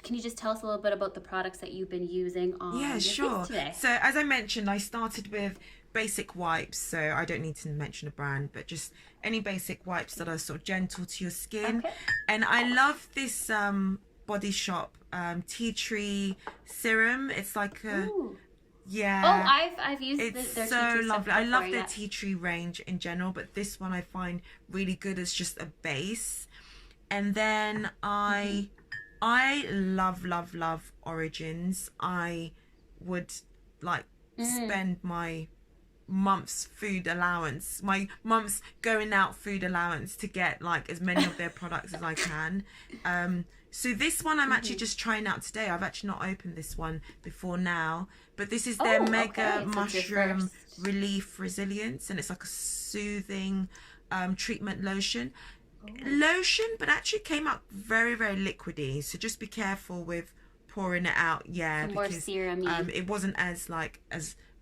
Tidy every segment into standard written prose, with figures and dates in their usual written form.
can you just tell us a little bit about the products that you've been using on Yeah, your sure. face today? So as I mentioned, I started with basic wipes, so I don't need to mention a brand, but just any basic wipes that are sort of gentle to your skin. Okay. And I love this Body Shop tea tree serum. It's like a Ooh. yeah. Oh, I've used It's their so tea tree stuff lovely. I love before, their yeah. tea tree range in general, but this one I find really good as just a base. And then I love Origins. I would like spend my month's food allowance, my month's going out food allowance to get like as many of their products as I can. So this one I'm actually just trying out today. I've actually not opened this one before now, but this is their Mega okay. So it's your Mushroom first. Relief Resilience, and it's like a soothing treatment lotion, but actually came out very, very liquidy, so just be careful with pouring it out. Yeah, Some more because serum-y. it wasn't as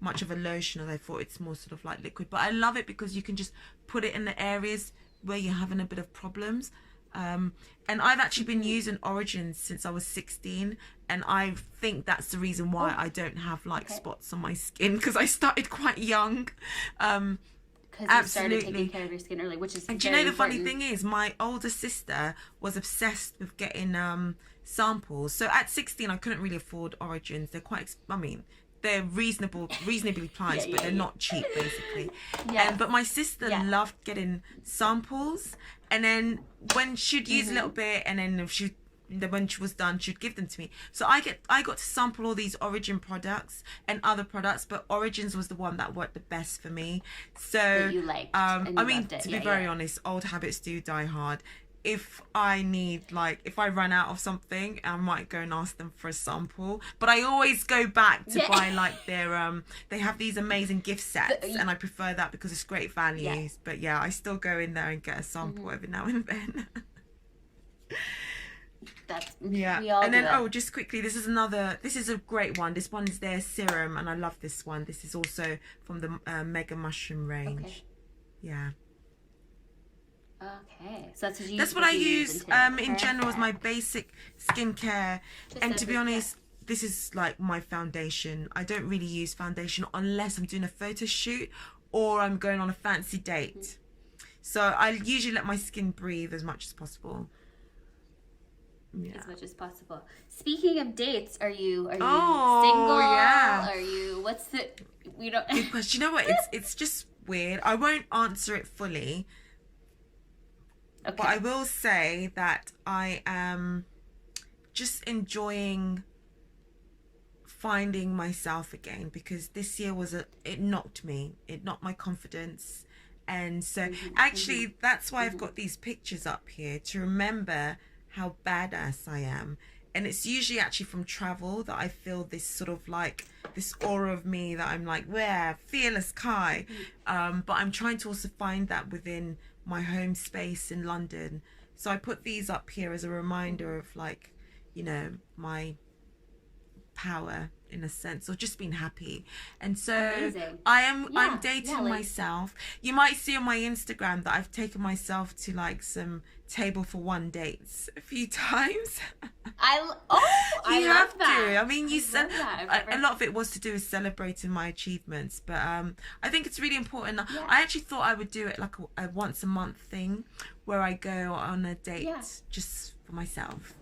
much of a lotion as I thought. It's more sort of like liquid, but I love it because you can just put it in the areas where you're having a bit of problems. And I've actually been using Origins since I was 16, and I think that's the reason why I don't have like spots on my skin, because I started quite young. Because you started taking care of your skin early, which is And do very you know the funny important. thing is, my older sister was obsessed with getting samples. So at 16, I couldn't really afford Origins. They're quite, I mean, they're reasonably priced, but they're not cheap, basically. Yeah. But my sister loved getting samples, and then when she'd use a little bit, and then when she was done, she'd give them to me. So I got to sample all these Origin products and other products, but Origins was the one that worked the best for me. So That you liked, and you I mean, loved it. to be very honest, old habits do die hard. If I run out of something, I might go and ask them for a sample. But I always go back to buy like their they have these amazing gift sets, and I prefer that because it's great values. Yeah. But yeah, I still go in there and get a sample every now and then. We all And then do it. just quickly, this is a great one. This one is their serum, and I love this one. This is also from the Mega Mushroom range. Okay. Yeah. Okay, so that's what I use in general as my basic skincare. And to be honest, this is like my foundation. I don't really use foundation unless I'm doing a photo shoot or I'm going on a fancy date. So I usually let my skin breathe as much as possible. Yeah. As much as possible. Speaking of dates, are you single? Yeah. Are you? What's the? We don't. Good question. You know what? It's just weird. I won't answer it fully. Okay. But I will say that I am just enjoying finding myself again, because this year it knocked me. It knocked my confidence. And so actually that's why I've got these pictures up here, to remember how badass I am. And it's usually actually from travel that I feel this sort of like this aura of me that I'm like, yeah, fearless Kai. But I'm trying to also find that within my home space in London. So I put these up here as a reminder of, like, you know, my power in a sense, or just being happy. And so Amazing. I'm dating myself. You might see on my Instagram that I've taken myself to like some table for one dates a few times. I love that. I mean, you said a lot of it was to do with celebrating my achievements, but I think it's really important. Yeah. I actually thought I would do it like a once a month thing, where I go on a date just for myself.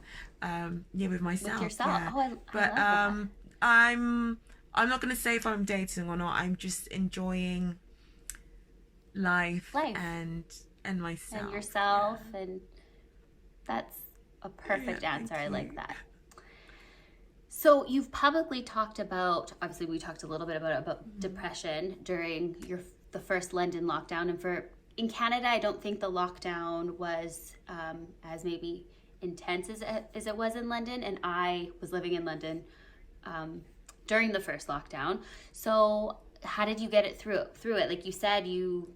With myself. With yourself. Yeah. Oh, I but love that. I'm not gonna say if I'm dating or not. I'm just enjoying life. and myself. And yourself, and that's a perfect answer. I like that. So you've publicly talked about, obviously we talked a little bit about depression during the first London lockdown, and in Canada, I don't think the lockdown was as maybe intense as it was in London, and I was living in London during the first lockdown. So how did you get it through it? Like you said, you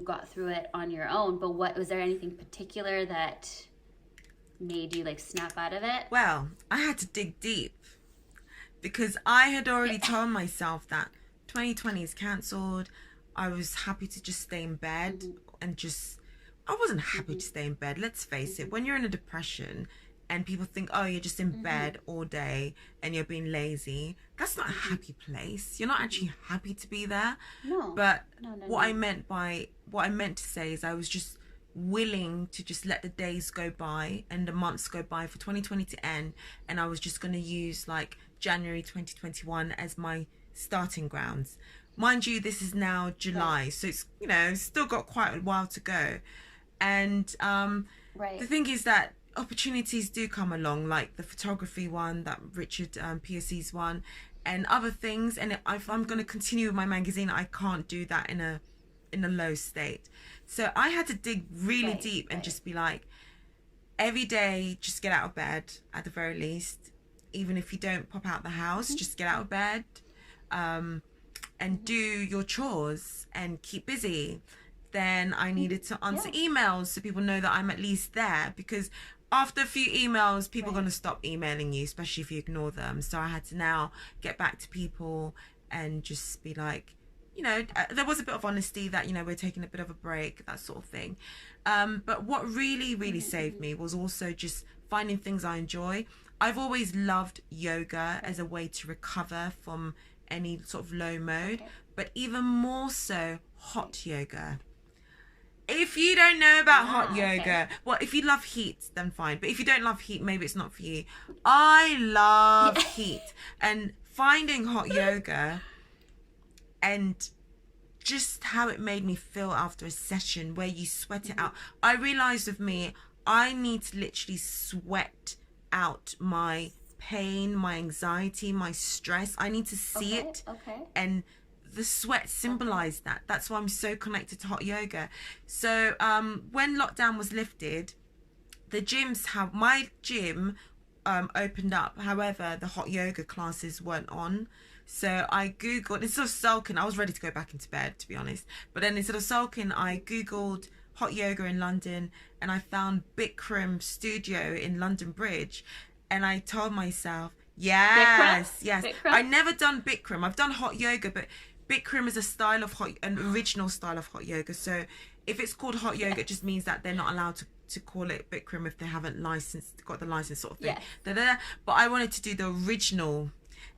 got through it on your own, but was there anything particular that made you like snap out of it? Well, I had to dig deep, because I had already told myself that 2020 is cancelled. I was happy to just stay in bed and I wasn't happy to stay in bed. Let's face it, when you're in a depression, and people think, oh, you're just in bed all day and you're being lazy. That's not a happy place. You're not actually happy to be there. No. But No. what I meant to say is I was just willing to just let the days go by and the months go by for 2020 to end, and I was just going to use like January 2021 as my starting grounds. Mind you, this is now July, so it's, you know, still got quite a while to go. And the thing is that opportunities do come along, like the photography one, that Richard PSC's one, and other things. And if I'm going to continue with my magazine, I can't do that in a low state. So I had to dig really deep and just be like, every day, just get out of bed at the very least. Even if you don't pop out the house, just get out of bed, and do your chores and keep busy. Then I needed to answer emails so people know that I'm at least there, because after a few emails, people are going to stop emailing you, especially if you ignore them. So I had to now get back to people and just be like, you know, there was a bit of honesty that, you know, we're taking a bit of a break, that sort of thing. But what really saved me was also just finding things I enjoy. I've always loved yoga as a way to recover from any sort of low mode, but even more so hot yoga. If you don't know about hot yoga, well, if you love heat, then fine. But if you don't love heat, maybe it's not for you. I love heat. And finding hot yoga and just how it made me feel after a session where you sweat it out. I realized with me, I need to literally sweat out my pain, my anxiety, my stress. I need to see it. And the sweat symbolized that. That's why I'm so connected to hot yoga. So when lockdown was lifted, the gyms have, my gym opened up. However, the hot yoga classes weren't on. So I Googled, instead of sulking, I was ready to go back into bed, to be honest. But then instead of sulking, I Googled hot yoga in London, and I found Bikram Studio in London Bridge. And I told myself, yes. Bikram? I've never done Bikram. I've done hot yoga, but Bikram is an original style of hot yoga. So if it's called hot yoga, it just means that they're not allowed to call it Bikram if they haven't got the license, sort of thing. But I wanted to do the original,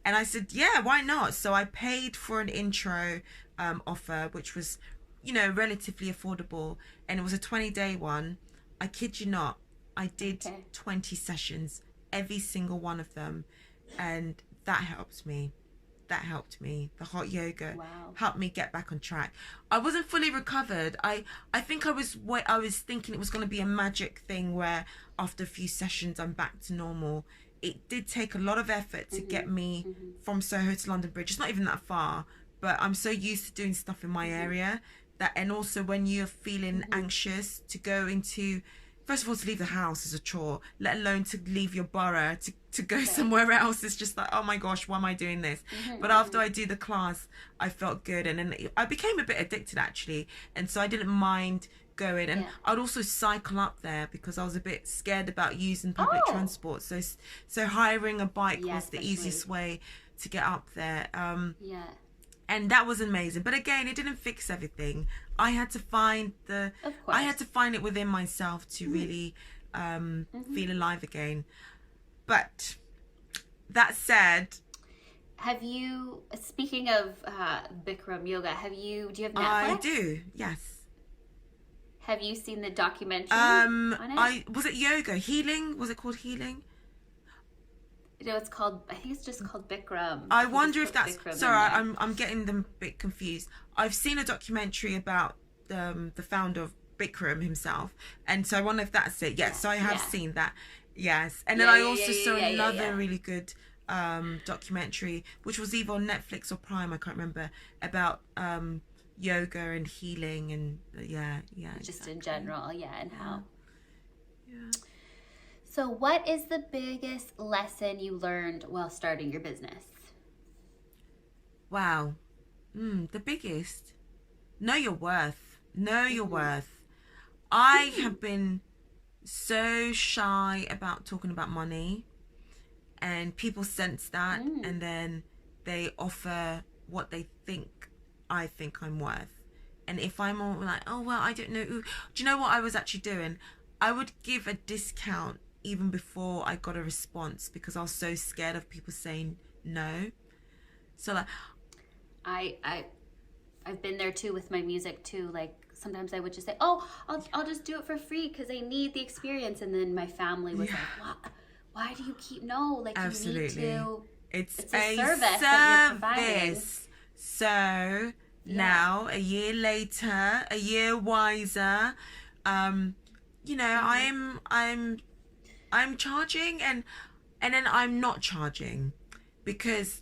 and I said, yeah, why not? So I paid for an intro offer, which was, you know, relatively affordable, and it was a 20-day one. I kid you not, I did 20 sessions, every single one of them, and that helped me. The hot yoga helped me get back on track. I wasn't fully recovered. I think I was thinking it was going to be a magic thing where after a few sessions I'm back to normal. It did take a lot of effort to get me from Soho to London Bridge. It's not even that far, but I'm so used to doing stuff in my area that, and also when you're feeling anxious, to go into, first of all, to leave the house is a chore, let alone to leave your borough to go somewhere else. It's just like, oh my gosh, why am I doing this? But after I do the class, I felt good, and then I became a bit addicted actually, and so I didn't mind going. And I'd also cycle up there because I was a bit scared about using public transport. So hiring a bike was the easiest way to get up there. And that was amazing. But again, it didn't fix everything. I had to find it within myself to really feel alive again. But that said, have you, speaking of Bikram yoga, do you have Netflix? I do, yes. Have you seen the documentary on it? Was it yoga? Healing? Was it called Healing? No, it's called, I think it's just called Bikram. I wonder if that's, sorry, I'm getting them a bit confused. I've seen a documentary about the founder of Bikram himself, and so I wonder if that's it. Yes, so I have seen that. Yes. And then I also saw another really good documentary, which was either on Netflix or Prime, I can't remember, about yoga and healing and just in general, and how. Yeah. So what is the biggest lesson you learned while starting your business? Wow. The biggest. Know your worth. Know your worth. I have been so shy about talking about money, and people sense that, and then they offer what they think I think I'm worth. And if I'm all like, oh well, I don't know, do you know what I was actually doing? I would give a discount even before I got a response, because I was so scared of people saying no. So like, I've been there too with my music too. Like sometimes I would just say, "Oh, I'll just do it for free because I need the experience," and then my family was like, "What? Why do you keep no? Like absolutely. you need to. It's a a service that you're providing." service. So now, a year later, a year wiser, you know, I'm charging, and then I'm not charging, because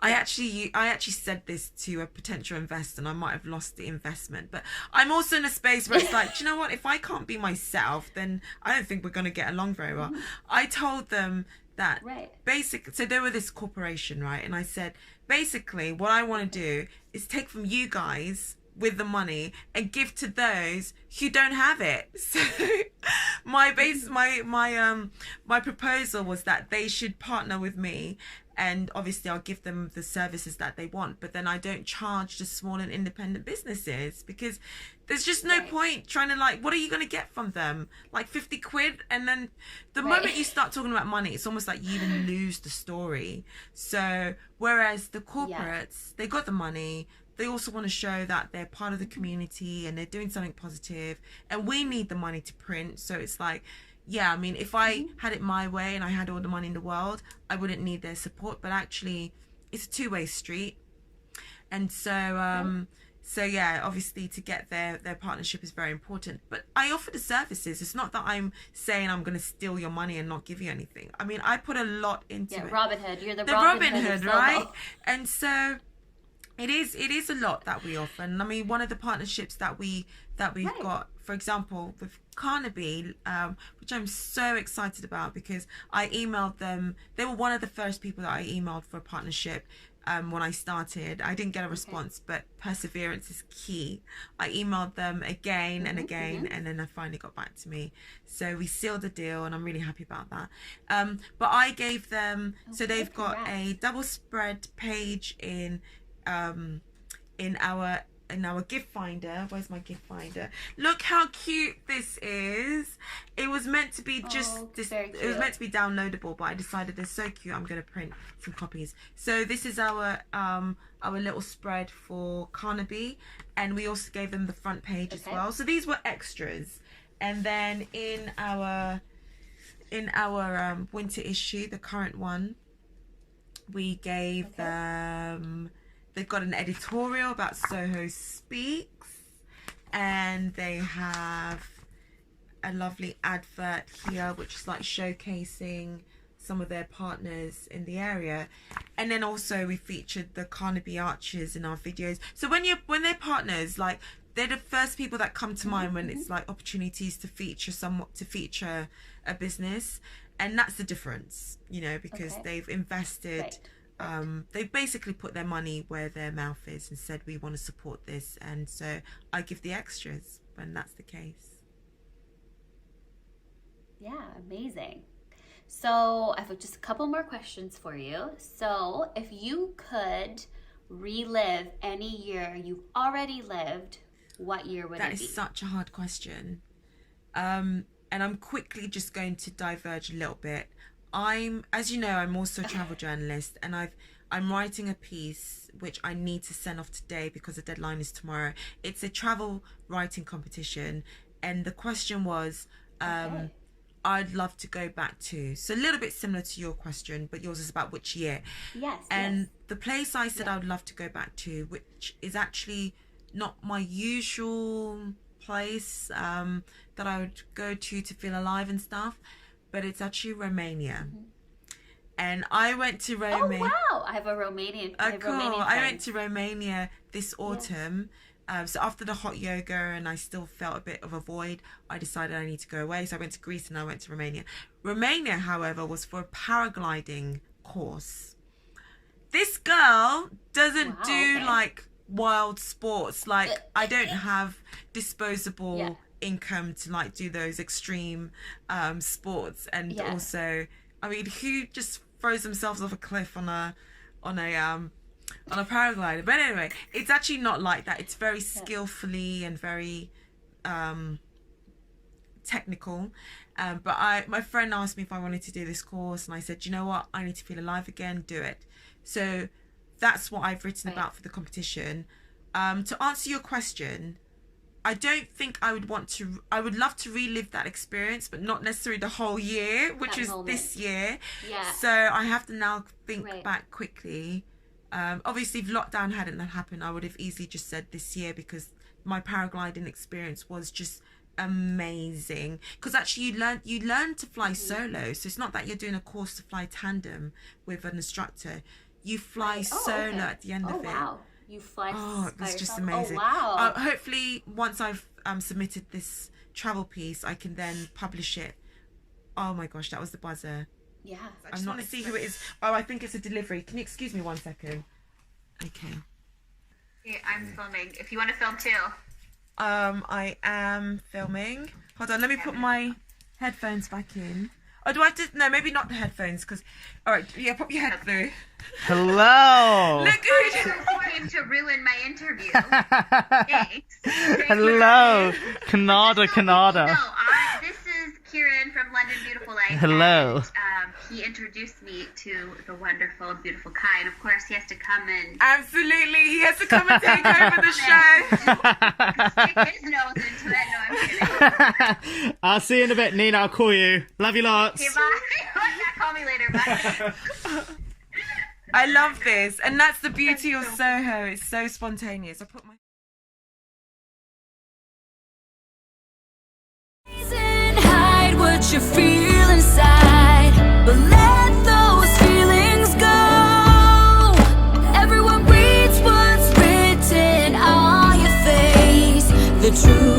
I actually said this to a potential investor and I might have lost the investment. But I'm also in a space where it's like, do you know what? If I can't be myself, then I don't think we're going to get along very well. I told them that so they were this corporation, right? And I said, basically, what I want to do is take from you guys with the money and give to those who don't have it. So my proposal was that they should partner with me, and obviously I'll give them the services that they want, but then I don't charge the small and independent businesses, because there's just no point trying to, like, what are you going to get from them? Like 50 quid? And then the moment you start talking about money, it's almost like you even lose the story. So whereas the corporates, they got the money, they also want to show that they're part of the community and they're doing something positive, and we need the money to print. So it's like, yeah, I mean, if I had it my way and I had all the money in the world, I wouldn't need their support. But actually, it's a two-way street. And so, so yeah, obviously to get their partnership is very important. But I offer the services. It's not that I'm saying I'm going to steal your money and not give you anything. I mean, I put a lot into it. Robin Hood. You're the Robin Hood, Hood, right? And so it is a lot that we offer. And I mean, one of the partnerships that we've got, for example, with Carnaby, which I'm so excited about, because I emailed them. They were one of the first people that I emailed for a partnership. When I started, I didn't get a response, but perseverance is key. I emailed them again and again, and then they finally got back to me. So we sealed the deal, and I'm really happy about that. But I gave them, so they've got a double spread page in our gift finder. Where's my gift finder? Look how cute this is. It was meant to be just this. It was meant to be downloadable, but I decided they're so cute, I'm going to print some copies. So this is our little spread for Carnaby, and we also gave them the front page as well. So these were extras. And then in our winter issue, the current one, we gave them. They've got an editorial about SoHo Speaks, and they have a lovely advert here, which is like showcasing some of their partners in the area. And then also we featured the Carnaby Archers in our videos. So when they're partners, like, they're the first people that come to mind when it's like opportunities to feature a business, and that's the difference, you know, because they've invested. They basically put their money where their mouth is and said, we want to support this, and so I give the extras when that's the case. Yeah, amazing. So I have just a couple more questions for you. So if you could relive any year you've already lived, what year would it be? That is such a hard question. And I'm quickly just going to diverge a little bit. As you know, I'm also a travel journalist, and I'm writing a piece which I need to send off today because the deadline is tomorrow. It's a travel writing competition, and the question was, I'd love to go back to. So a little bit similar to your question, but yours is about which year. Yes. And the place I said I would love to go back to, which is actually not my usual place that I would go to feel alive and stuff, but it's actually Romania. And I went to Romania. Oh wow! I have a Romanian. Cool. I went to Romania this autumn. So after the hot yoga, and I still felt a bit of a void, I decided I need to go away. So I went to Greece and I went to Romania. Romania, however, was for a paragliding course. This girl doesn't do like wild sports. Like, I don't have disposable income to like do those extreme sports. And also, I mean, who just throws themselves off a cliff on a paraglider? But anyway, it's actually not like that. It's very skillfully and very technical. But my friend asked me if I wanted to do this course, and I said, you know what, I need to feel alive again, do it. So that's what I've written about for the competition. To answer your question, I don't think I would want to. I would love to relive that experience, but not necessarily the whole year, which is this year. Yeah. So I have to now think back quickly. Obviously, if lockdown hadn't happened, I would have easily just said this year, because my paragliding experience was just amazing. Because actually, you learn to fly solo. So it's not that you're doing a course to fly tandem with an instructor. You fly solo at the end of it. Wow. You fly it was just yourself? amazing. Oh, wow. Hopefully, once I've submitted this travel piece, I can then publish it. Oh my gosh, that was the buzzer. Yeah. I'm not to see who it is. Oh, I think it's a delivery. Can you excuse me 1 second? Okay. Yeah, I'm filming. If you want to film too. I am filming. Hold on, let me put my headphones back in. Oh, do I have to? No, maybe not the headphones, because... Alright, yeah, pop your head through. Hello! Look who Came to ruin my interview. Thanks. Hello! Canada. No, this is Kieran from London Beautiful Life. Hello. And, he introduced me to the wonderful, beautiful Kai. And of course, he has to come and... Absolutely, he has to come and take over the show. Stick his nose into it. No, I'm kidding. I'll see you in a bit, Nina. I'll call you. Love you lots. Okay, bye. Yeah, call me later. Bye. I love this, and that's the beauty of Soho. It's so spontaneous. I put my... Hide what you feel inside, but let those feelings go. Everyone reads what's written on your face. The truth